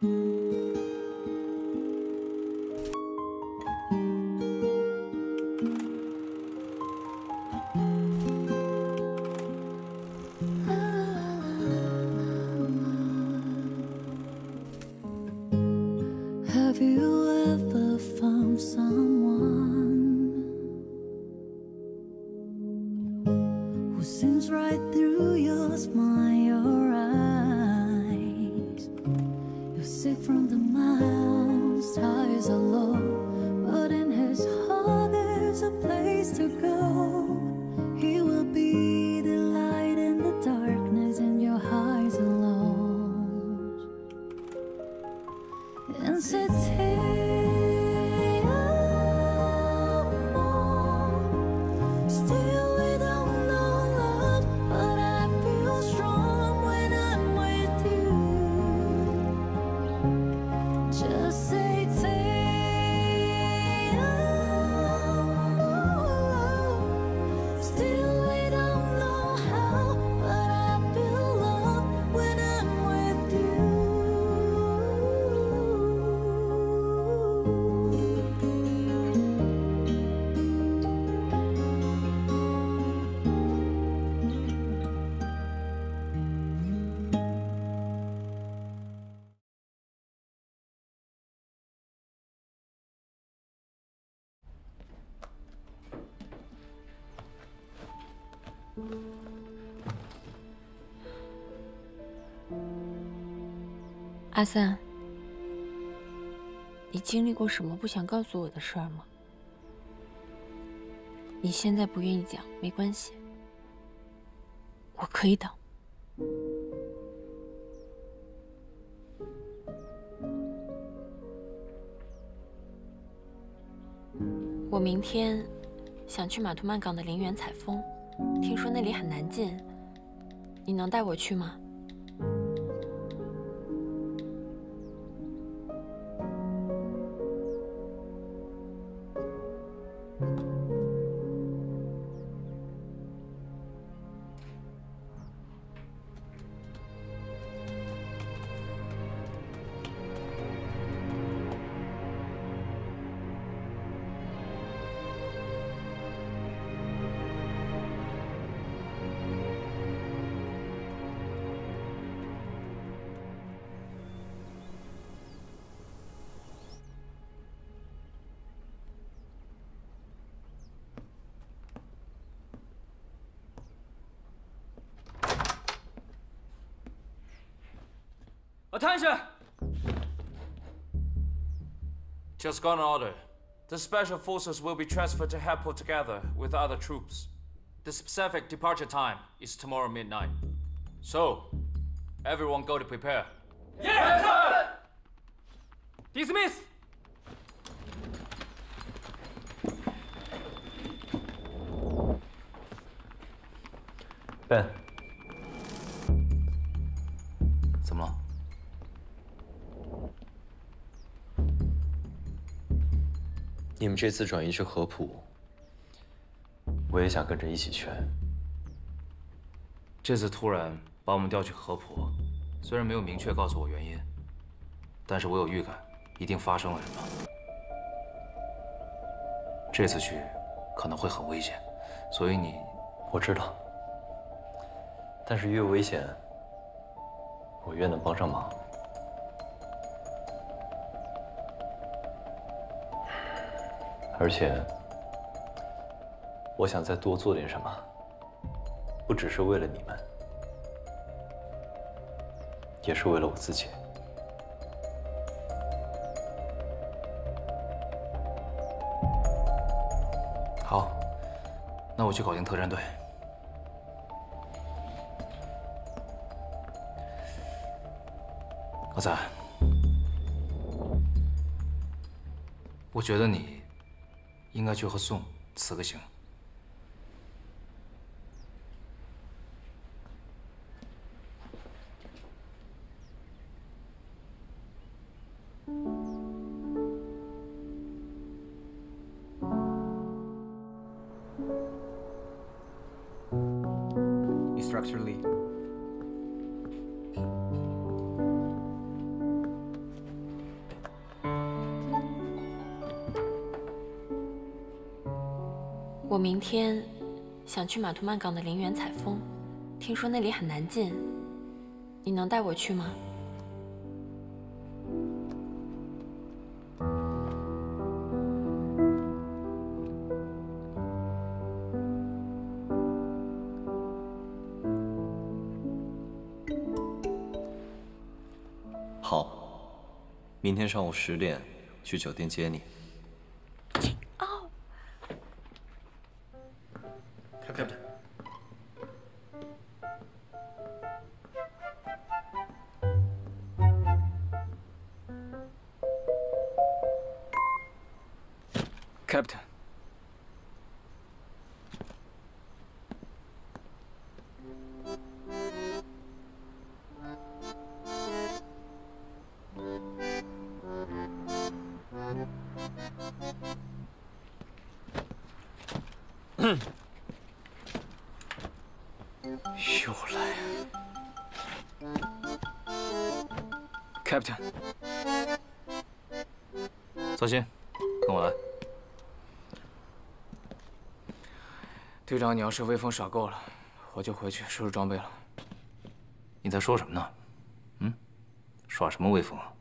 Have you ever found someone who seems right through your smile, your eyes? You're sick from the miles, tires are low, but in his heart there's a place to go. He will be the light in the darkness in your highs and lows. And say, still we don't know love, but I feel strong when I'm with you. Just say, still we don't know how, but I feel love when I'm with you.阿三，你经历过什么不想告诉我的事儿吗？你现在不愿意讲没关系，我可以等。我明天想去马图曼港的陵园采风，听说那里很难进，你能带我去吗？Attention! Just got an order. The special forces will be transferred to Hapo together with other troops. The specific departure time is tomorrow midnight. So, everyone go to prepare. Yes, sir! Dismiss! Ben， 怎么了？你们这次转移去合浦，我也想跟着一起去。这次突然把我们调去合浦，虽然没有明确告诉我原因，但是我有预感，一定发生了什么。这次去可能会很危险，所以你……我知道，但是越危险，我越能帮上忙。而且，我想再多做点什么，不只是为了你们，也是为了我自己。好，那我去搞定特战队。阿仔，我觉得你应该去和宋辞个行。Instructor Lee. 明天想去马图曼港的陵园采风，听说那里很难进，你能带我去吗？好，明天上午10点去酒店接你。哦。Captain。Captain。又来 ，Captain。泽鑫，跟我来。队长，你要是威风耍够了，我就回去收拾装备了。你在说什么呢？耍什么威风啊？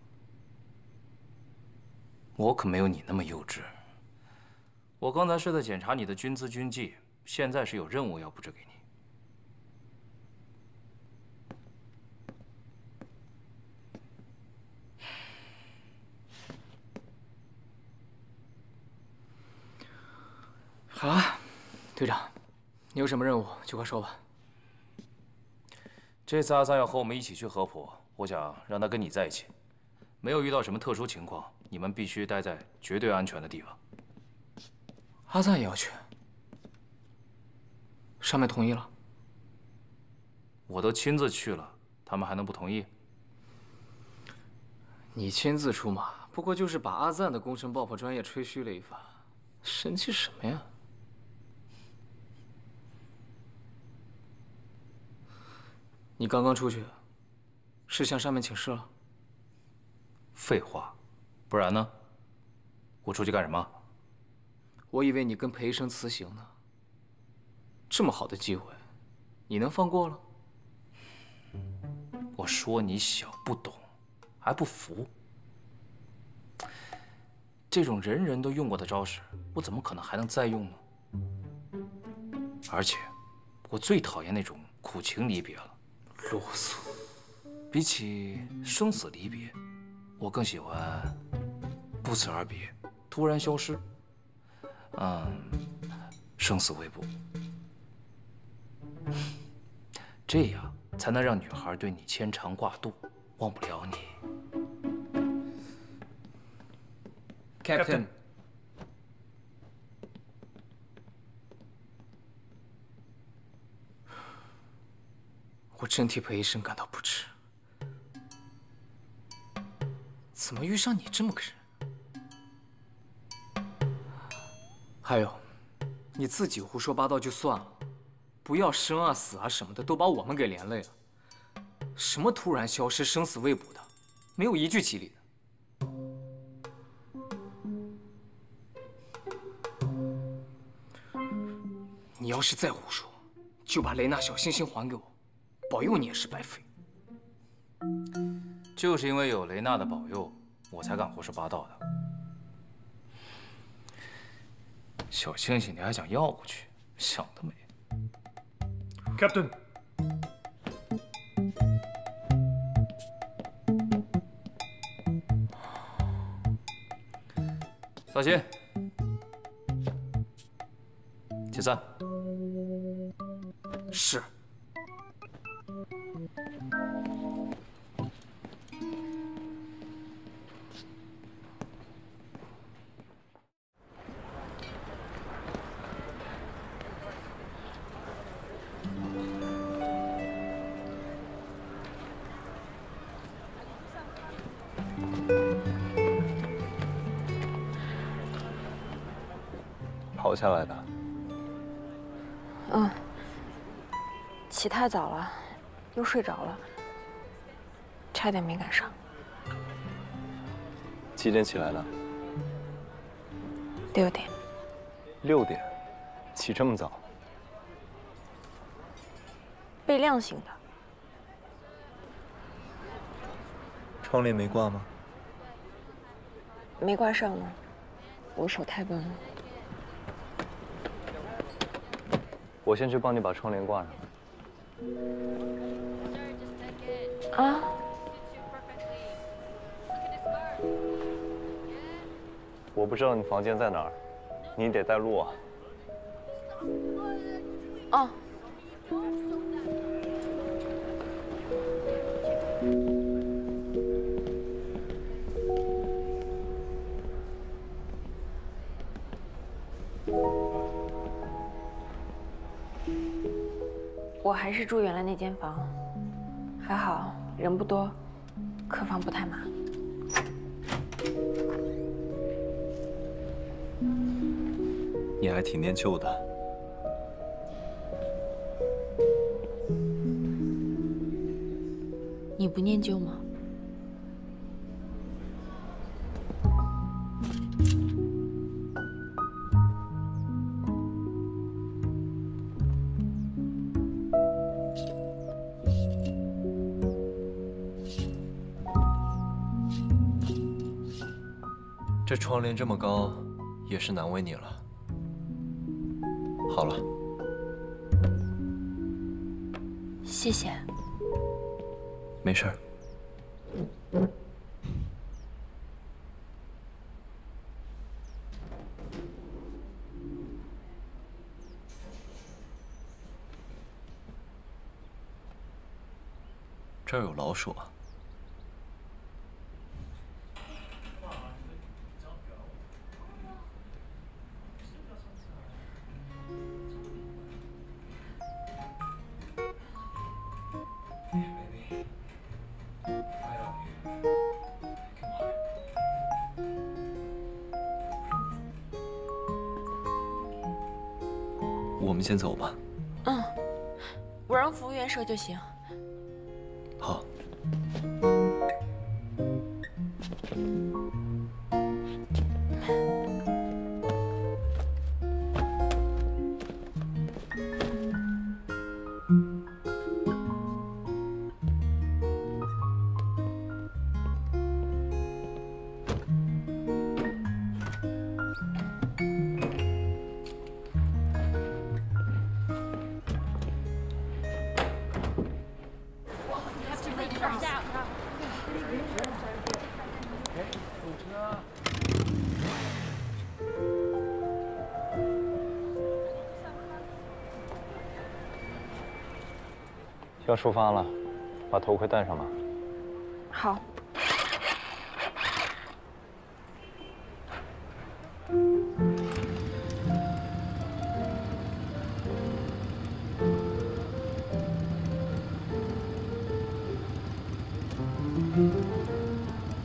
我可没有你那么幼稚。我刚才是在检查你的军资军纪，现在是有任务要布置给你。好啊，队长，你有什么任务就快说吧。这次阿三要和我们一起去合浦，我想让他跟你在一起，没有遇到什么特殊情况，你们必须待在绝对安全的地方。阿赞也要去，上面同意了。我都亲自去了，他们还能不同意？你亲自出马，不过就是把阿赞的工程爆破专业吹嘘了一番，神气什么呀？你刚刚出去，是向上面请示了？废话，不然呢？我出去干什么？我以为你跟裴医生辞行呢。这么好的机会，你能放过了？我说你小不懂，还不服？这种人人都用过的招式，我怎么可能还能再用呢？而且，我最讨厌那种苦情离别了。啰嗦。比起生死离别，我更喜欢不辞而别，突然消失。生死未卜，这样才能让女孩对你牵肠挂肚，忘不了你。Captain。我真替裴医生感到不值，怎么遇上你这么个人？还有，你自己胡说八道就算了，不要生啊死啊什么的，都把我们给连累了。什么突然消失、生死未卜的，没有一句吉利的。你要是再胡说，就把雷娜小星星还给我，保佑你也是白费。就是因为有雷娜的保佑，我才敢胡说八道的。小星星，你还想要过去？想得美 ！Captain。小心，解散。是。跑下来的。起太早了，又睡着了，差点没赶上。几点起来的6点。6点，起这么早？被亮醒的。窗帘没挂吗？没挂上呢，我手太笨了。我先去帮你把窗帘挂上。啊？我不知道你房间在哪儿，你得带路啊。哦。我还是住原来那间房，还好人不多，客房不太满。你还挺念旧的。你不念旧吗？这窗帘这么高，也是难为你了。好了，谢谢。没事儿。这儿有老鼠啊！我们先走吧。嗯，我让服务员收就行。好。要出发了，把头盔戴上吧。好。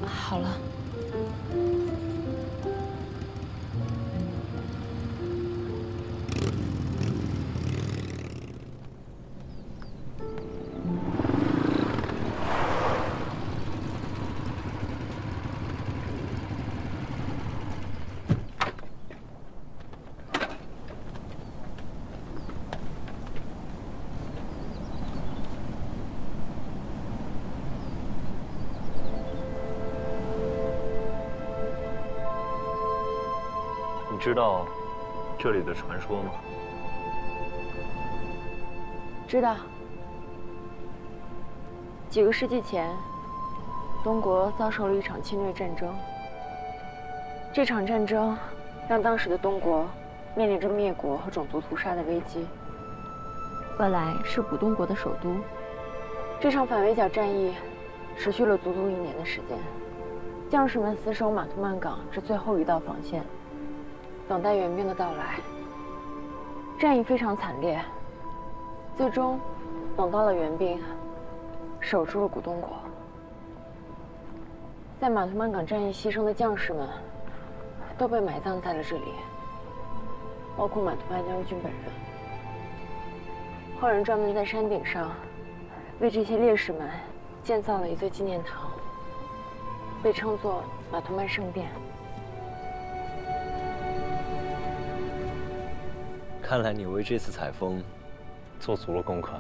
好了。你知道这里的传说吗？知道。几个世纪前，东国遭受了一场侵略战争。这场战争让当时的东国面临着灭国和种族屠杀的危机。本来是古东国的首都，这场反围剿战役持续了足足1年的时间，将士们死守马图曼港这最后一道防线，等待援兵的到来。战役非常惨烈，最终等到了援兵，守住了古东国。在马图曼港战役牺牲的将士们都被埋葬在了这里，包括马图曼将军本人。后人专门在山顶上为这些烈士们建造了一座纪念堂，被称作马图曼圣殿。看来你为这次采风做足了功课。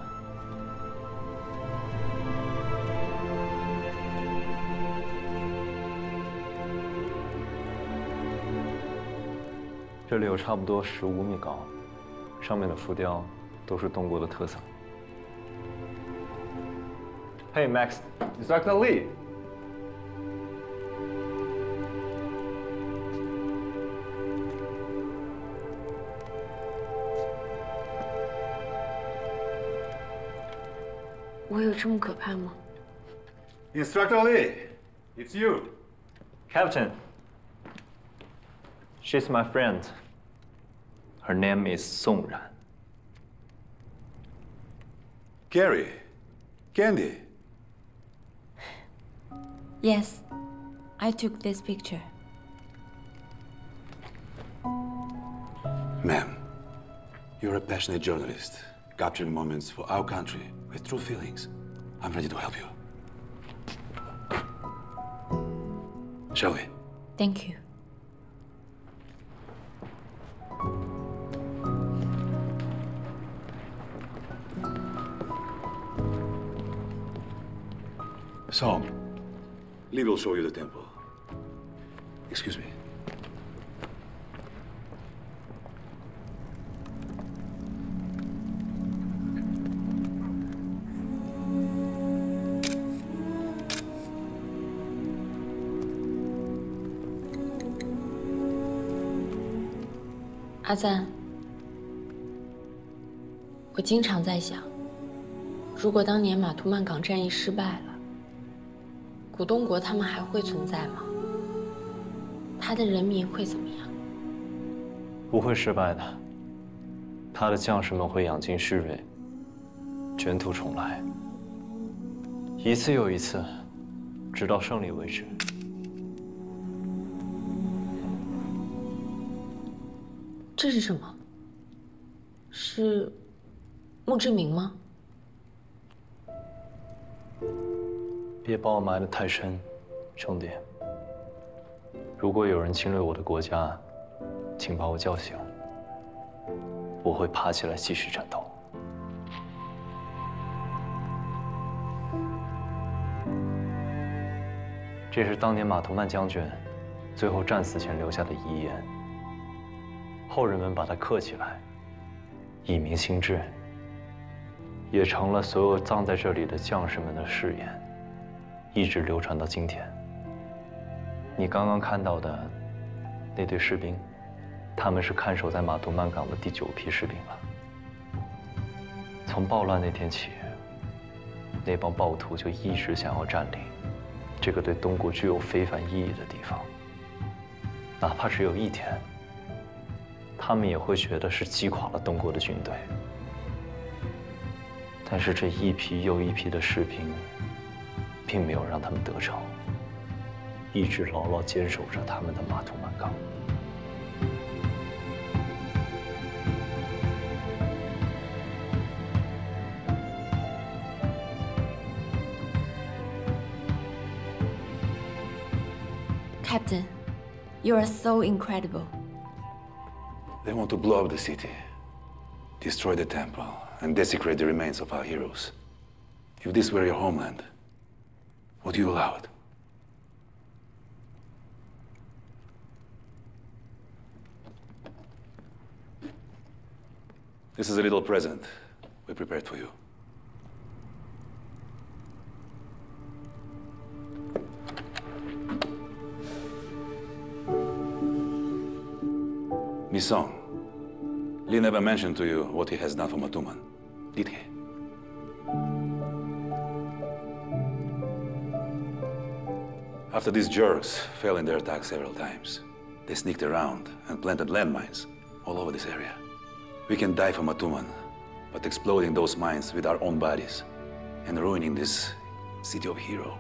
这里有差不多15米高，上面的浮雕都是东国的特色。Hey Max, it's Dr. Lee. 我有这么可怕吗？ Instructor Lee, it's you. Captain, she's my friend. Her name is Song Ran. Gary, Candy. Yes, I took this picture. Ma'am, you're a passionate journalist, capturing moments for our country with true feelings. I'm ready to help you. Shall we? Thank you. Song, Lee will show you the temple. Excuse me.阿赞，我经常在想，如果当年马图曼港战役失败了，古东国他们还会存在吗？他的人民会怎么样？不会失败的。他的将士们会养精蓄锐，卷土重来，一次又一次，直到胜利为止。这是什么？是墓志铭吗？别把我埋得太深，兄弟。如果有人侵略我的国家，请把我叫醒，我会爬起来继续战斗。这是当年马图曼将军最后战死前留下的遗言，后人们把它刻起来，以明心志，也成了所有葬在这里的将士们的誓言。一直流传到今天。你刚刚看到的那队士兵，他们是看守在马图曼港的第9批士兵了。从暴乱那天起，那帮暴徒就一直想要占领这个对东国具有非凡意义的地方，哪怕只有一天，他们也会觉得是击垮了东国的军队。但是这一批又一批的士兵，并没有让他们得逞，一直牢牢坚守着他们的马图曼港。Captain, you are so incredible. They want to blow up the city, destroy the temple, and desecrate the remains of our heroes. If this were your homeland, would you allow it? This is a little present we prepared for you. Miss Song, Lee never mentioned to you what he has done for Matuman, did he? After these jerks failed in their attack several times, they sneaked around and planted landmines all over this area. We can die for Matuman, but exploding those mines with our own bodies and ruining this city of hero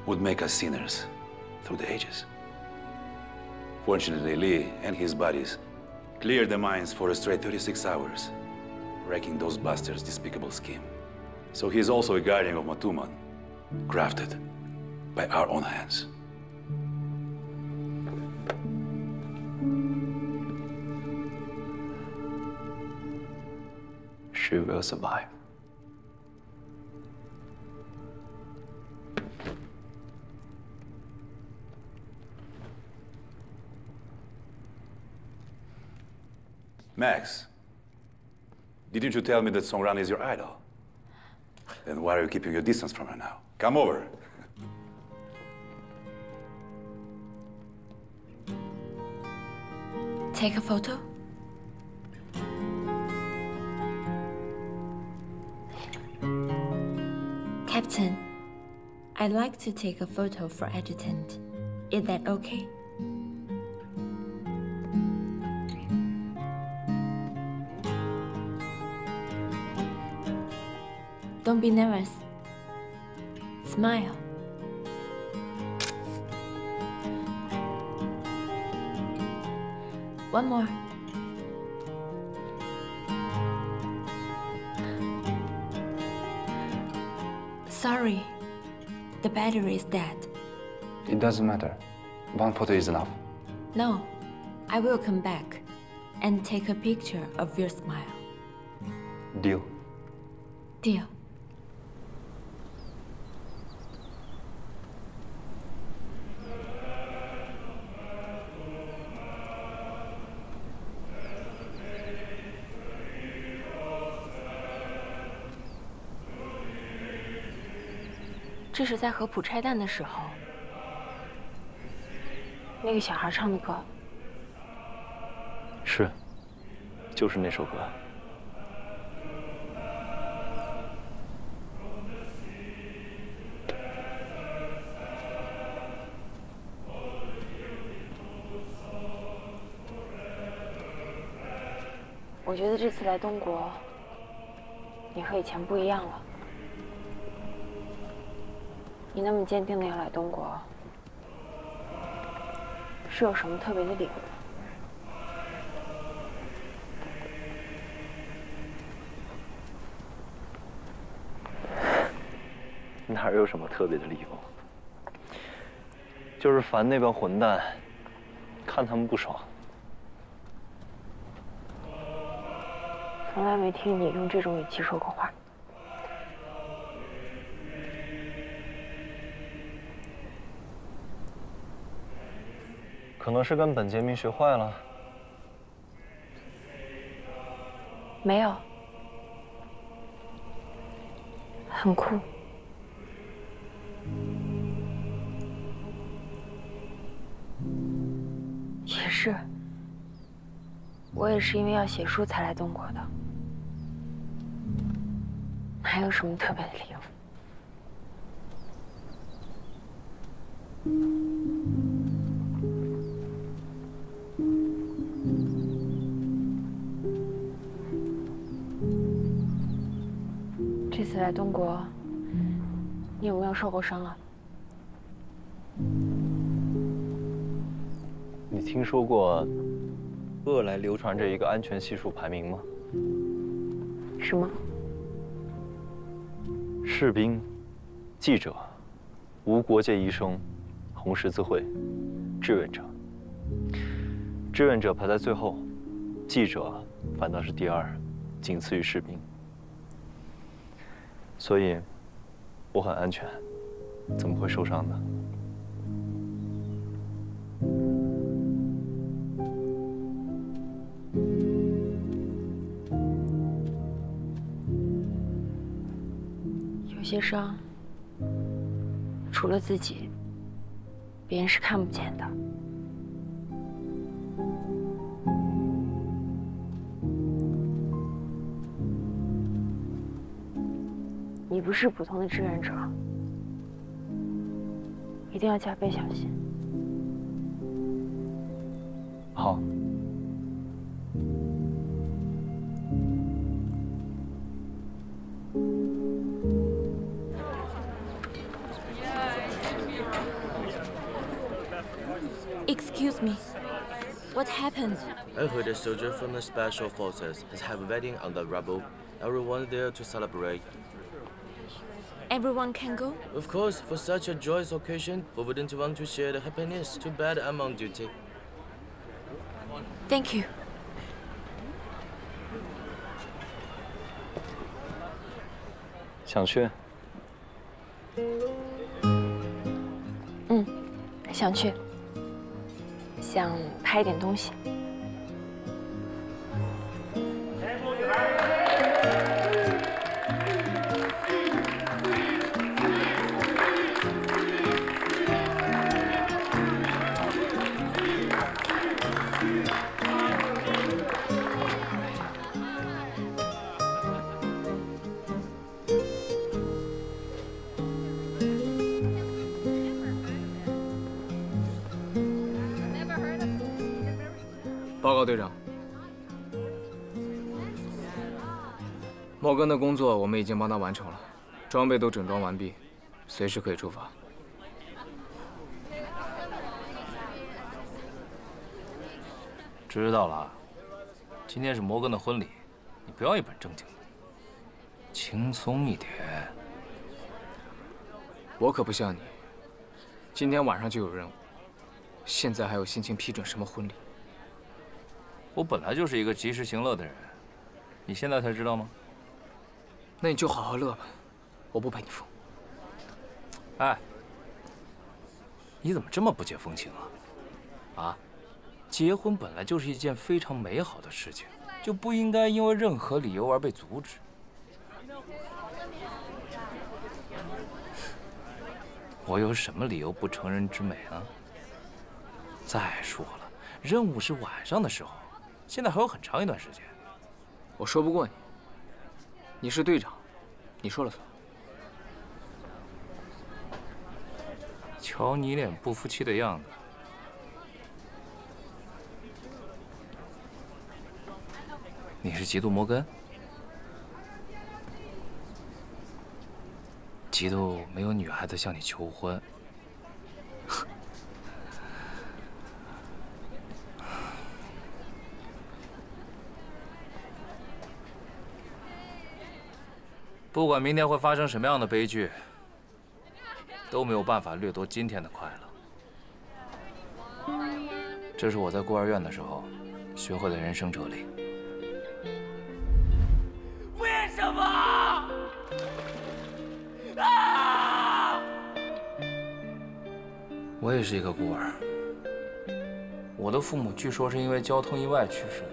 would make us sinners through the ages. Fortunately, Lee and his buddies cleared the mines for a straight 36 hours, wrecking those bastards' despicable scheme. So he is also a guardian of Matuman, crafted by our own hands. She will survive. Max, didn't you tell me that Song Ran is your idol? Then why are you keeping your distance from her now? Come over. Take a photo? Captain, I'd like to take a photo for Adjutant. Is that okay? Don't be nervous. Smile. One more. Sorry, the battery is dead. It doesn't matter. One photo is enough. No, I will come back and take a picture of your smile. Deal. Deal.这是在河浦拆弹的时候，那个小孩唱的歌。是，就是那首歌。我觉得这次来东国，你和以前不一样了。你那么坚定的要来东国，是有什么特别的理由？哪有什么特别的理由？就是烦那帮混蛋，看他们不爽。从来没听你用这种语气说过话。可能是跟本杰明学坏了。没有，很酷。也是，我也是因为要写书才来东国的。还有什么特别的理由？这次来东国，你有没有受过伤啊？你听说过鄂来流传着一个安全系数排名吗？什么？士兵、记者、无国界医生、红十字会、志愿者。志愿者排在最后，记者反倒是第二，仅次于士兵。所以，我很安全，怎么会受伤呢？有些伤，除了自己，别人是看不见的。你不是普通的志愿者，一定要加倍小心。好。Excuse me. What happened? I heard a soldier from the Special Forces has had a wedding on the rubble. Everyone there to celebrate. Everyone can go? Of course, for such a joyous occasion, who wouldn't want to share the happiness? Too bad I'm on duty. Thank you. 想去？想去，想拍一点东西。报告队长，摩根的工作我们已经帮他完成了，装备都整装完毕，随时可以出发。知道了，今天是摩根的婚礼，你不要一本正经的，轻松一点。我可不像你，今天晚上就有任务，现在还有心情批准什么婚礼？ 我本来就是一个及时行乐的人，你现在才知道吗？那你就好好乐吧，我不陪你疯。哎，你怎么这么不解风情啊？啊，结婚本来就是一件非常美好的事情，就不应该因为任何理由而被阻止。我有什么理由不成人之美呢？再说了，任务是晚上的时候。 现在还有很长一段时间，我说不过你。你是队长，你说了算。瞧你脸不服气的样子，你是嫉妒摩根？嫉妒没有女孩子向你求婚？不管明天会发生什么样的悲剧，都没有办法掠夺今天的快乐。这是我在孤儿院的时候学会的人生哲理。为什么？啊！我也是一个孤儿，我的父母据说是因为交通意外去世的。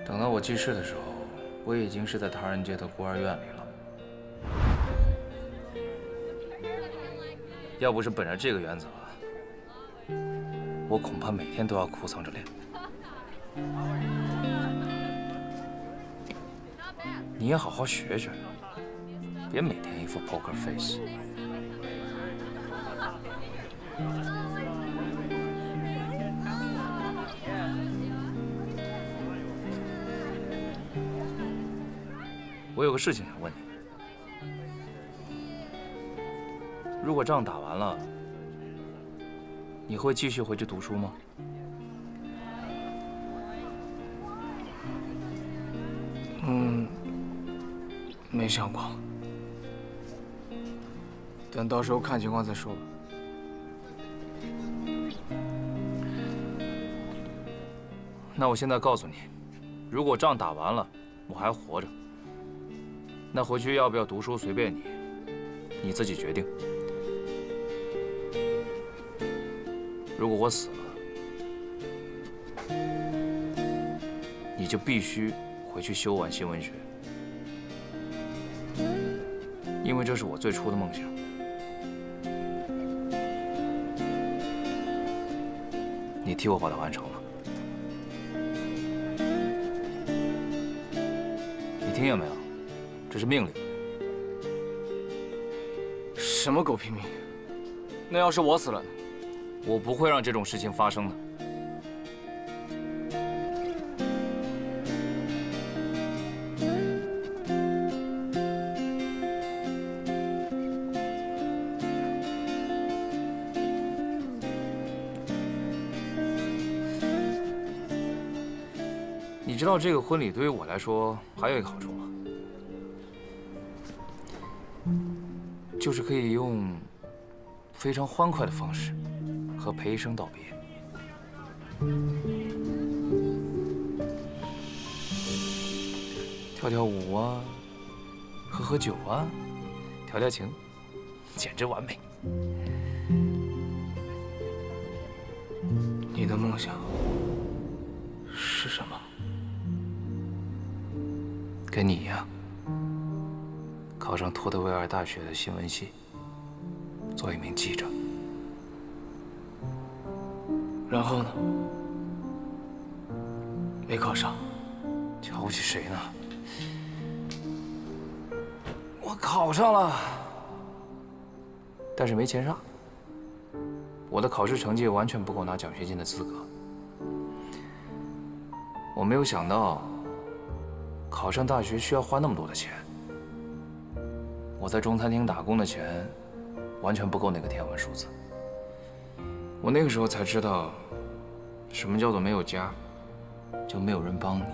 等到我记事的时候，我已经是在唐人街的孤儿院里了。要不是本着这个原则，我恐怕每天都要哭丧着脸。你也好好学学，别每天一副 poker face。我有个事情想问你，如果仗打完了，你会继续回去读书吗？没想过，等到时候看情况再说吧。那我现在告诉你，如果仗打完了，我还活着。 那回去要不要读书随便你，你自己决定。如果我死了，你就必须回去修完新闻学，因为这是我最初的梦想。你替我把它完成了。你听见没有？ 这是命令。什么狗屁命令？那要是我死了呢？我不会让这种事情发生的。你知道这个婚礼对于我来说还有一个好处吗？ 就是可以用非常欢快的方式和裴医生道别。跳跳舞啊，喝喝酒啊，调调情，简直完美。你的梦想是什么？跟你一样，考上托德维尔大学的新闻系，做一名记者。然后呢？没考上，瞧不起谁呢？我考上了，但是没钱上。我的考试成绩完全不够拿奖学金的资格。我没有想到，考上大学需要花那么多的钱。我在中餐厅打工的钱，完全不够那个天文数字。我那个时候才知道，什么叫做没有家，就没有人帮你。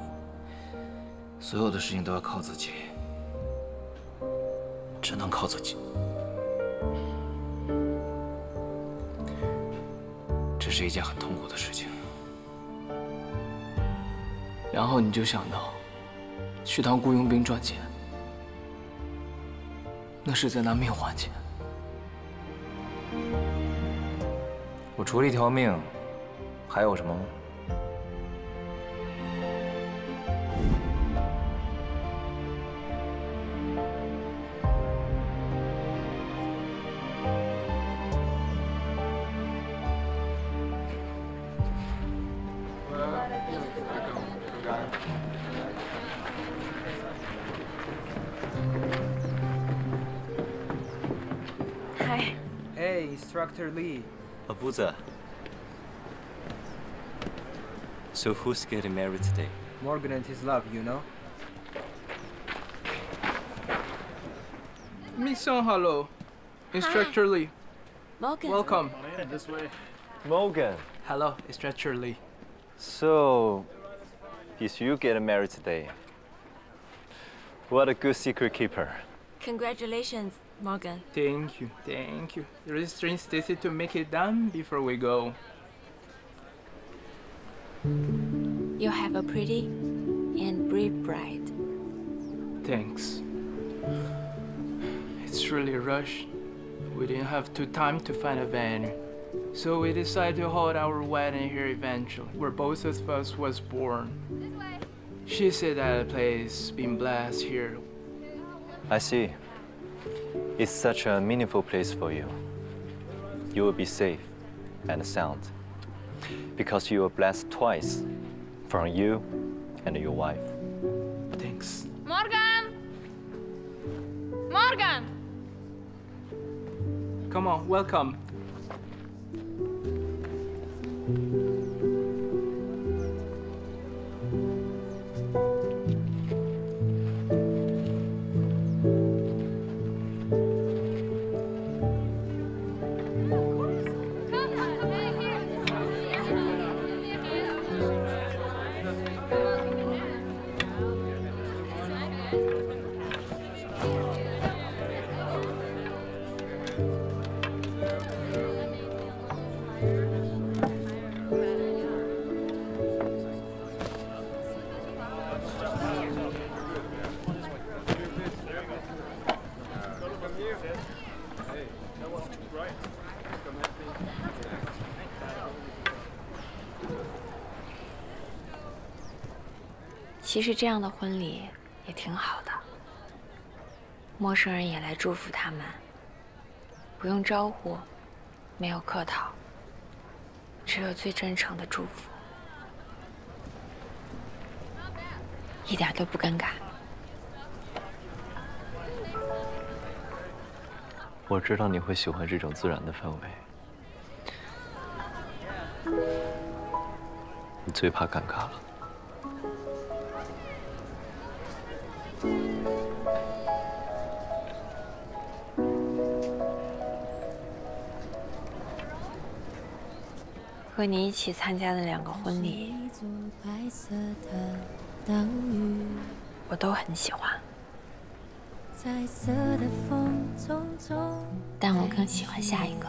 所有的事情都要靠自己，只能靠自己。这是一件很痛苦的事情。然后你就想到，去当雇佣兵赚钱，那是在拿命换钱。我除了一条命，还有什么吗？嗨。Hey, Instructor Lee. Abuza. So who's getting married today? Morgan and his love, you know? Mission hello. Instructor Hi. Lee. Morgan. Welcome. Yeah, this way. Morgan. Hello, Instructor Lee. So, is you getting married today? What a good secret keeper. Congratulations, Morgan. Thank you, thank you. Restrain Stacy to make it done before we go. You have a pretty and brave bride. Thanks. It's really a rush. We didn't have time to find a venue. So we decided to hold our wedding here eventually, where both of us was born. She said that the place been blessed here. I see. It's such a meaningful place for you. You will be safe and sound because you were blessed twice from you and your wife. Thanks. Morgan! Morgan! Come on, welcome. Hey, that wasn't right. Come help me. 其实这样的婚礼也挺好的，陌生人也来祝福他们，不用招呼，没有客套，只有最真诚的祝福，一点都不尴尬。我知道你会喜欢这种自然的氛围。你最怕尴尬了。和你一起参加的2个婚礼，我都很喜欢，但我更喜欢下一个，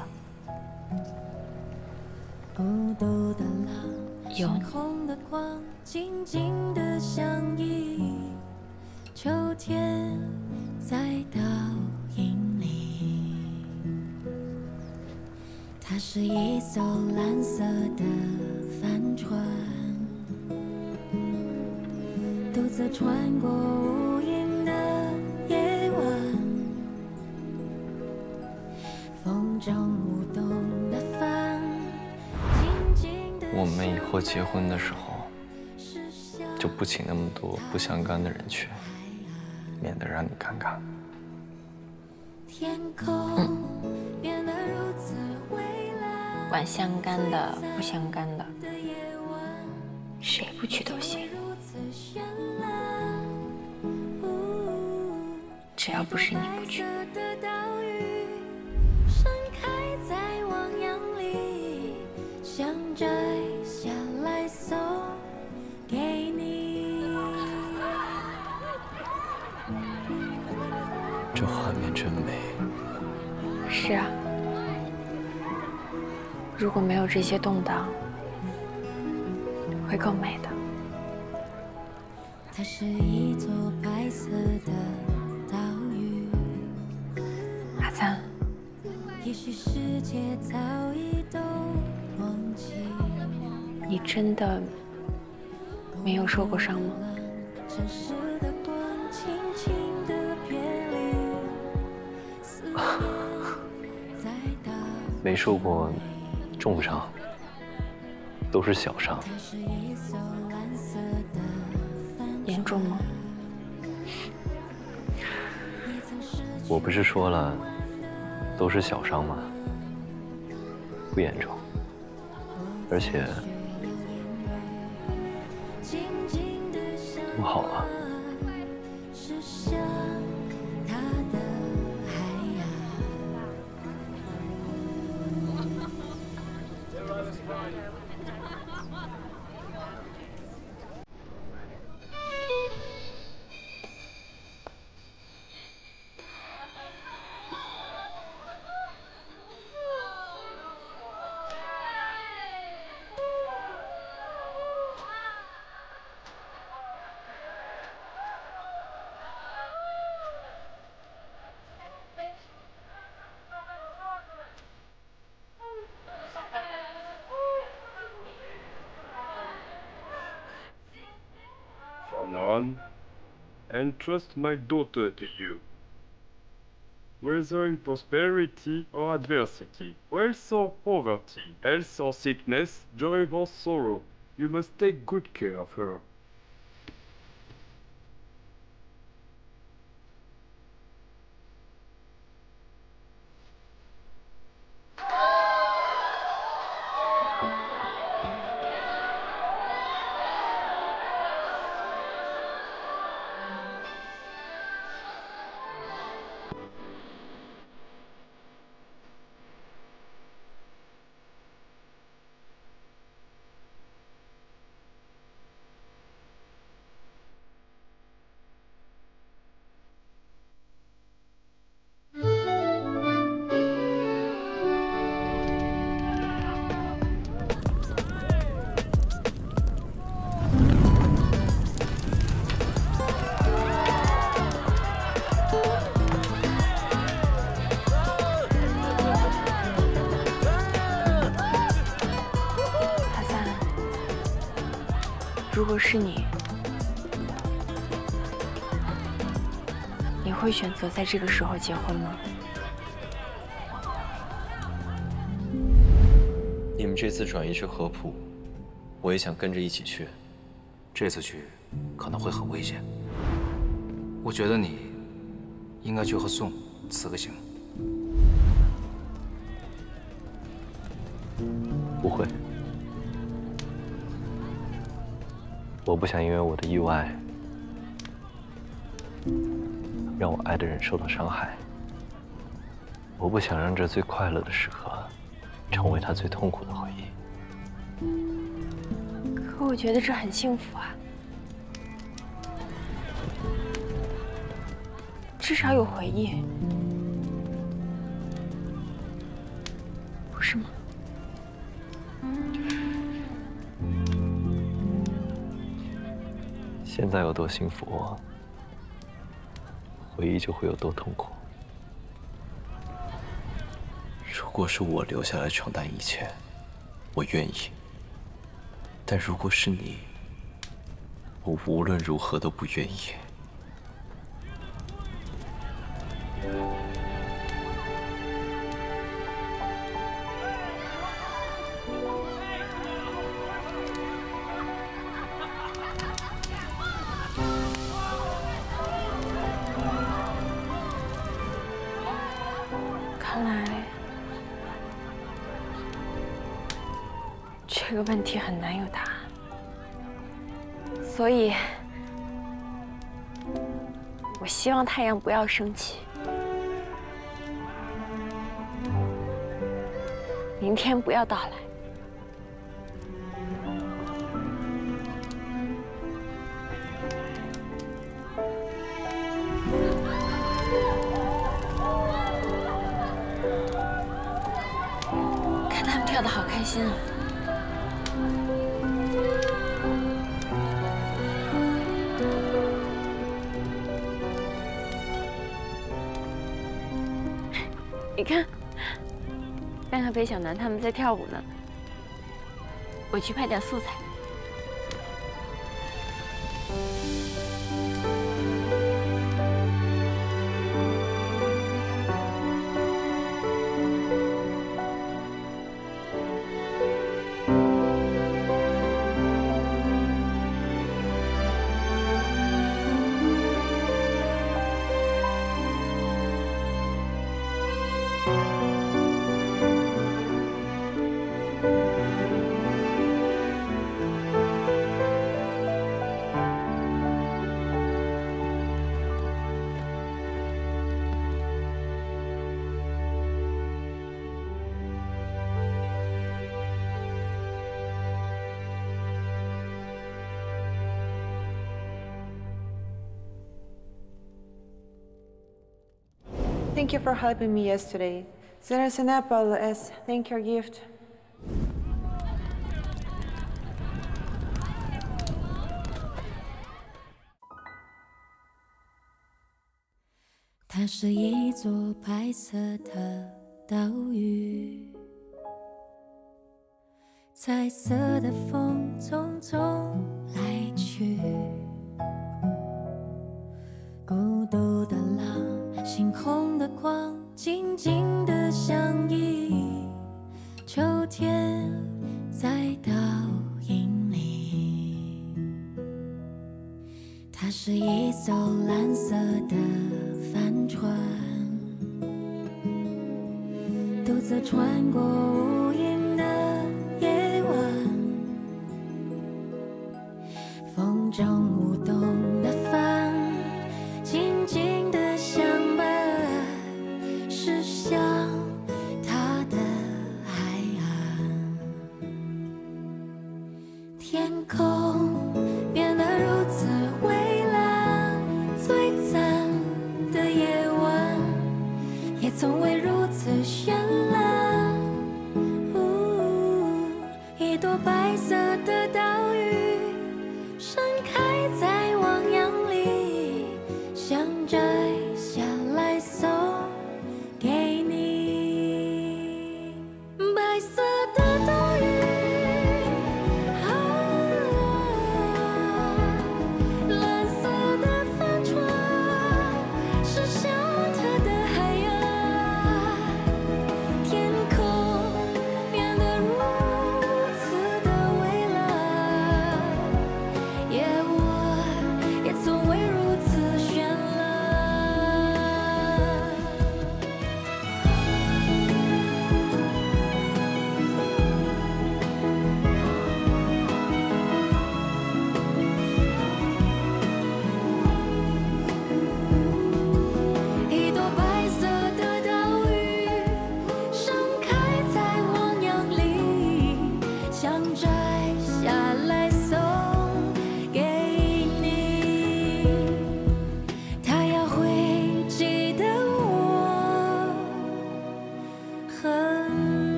有你。秋天在倒影里，它是一艘蓝色的帆船，独自穿过无垠的夜晚，风中舞动的帆，静静地我们以后结婚的时候，就不请那么多不相干的人去，免得让你尴尬。天空变得如此蔚蓝，管相干的不相干的，谁不去都行，只要不是你不去。盛开在汪洋里，想摘下来送给你。这画面真美。是啊，如果没有这些动荡，会更美的。它是一座白色的岛屿，阿赞，也许世界早已都忘记。你真的没有受过伤吗？城市的光轻轻地别离，思念在倒没受过重伤，都是小伤。它是一艘蓝色的帆船，严重吗？我不是说了，都是小伤吗？不严重，而且都好了。是像它的海洋。From now on, entrust my daughter to you. Whether in prosperity or adversity, wealth or poverty, health or sickness, joy or sorrow, you must take good care of her.如果是你，你会选择在这个时候结婚吗？你们这次转移去合浦，我也想跟着一起去。这次去可能会很危险，我觉得你应该去和宋辞个行。不会。我不想因为我的意外，让我爱的人受到伤害。我不想让这最快乐的时刻，成为他最痛苦的回忆。可我觉得这很幸福啊，至少有回忆，不是吗？现在有多幸福，回忆就会有多痛苦。如果是我留下来承担一切，我愿意。但如果是你，我无论如何都不愿意。看来这个问题很难有答案，所以我希望太阳不要生气。明天不要到来。看他们跳得好开心啊！你看，亮和裴小南他们在跳舞呢。我去拍点素材。Thank you for helping me yesterday. There's an apple as thank you gift. 它是一座白色的岛屿，彩色的风匆匆来去，孤独的浪，星空的光，静静的相依。秋天在倒影里，它是一艘蓝色的帆船，独自穿过无垠的夜晚，风中舞动的帆，静静的相伴，驶向它的海岸。天空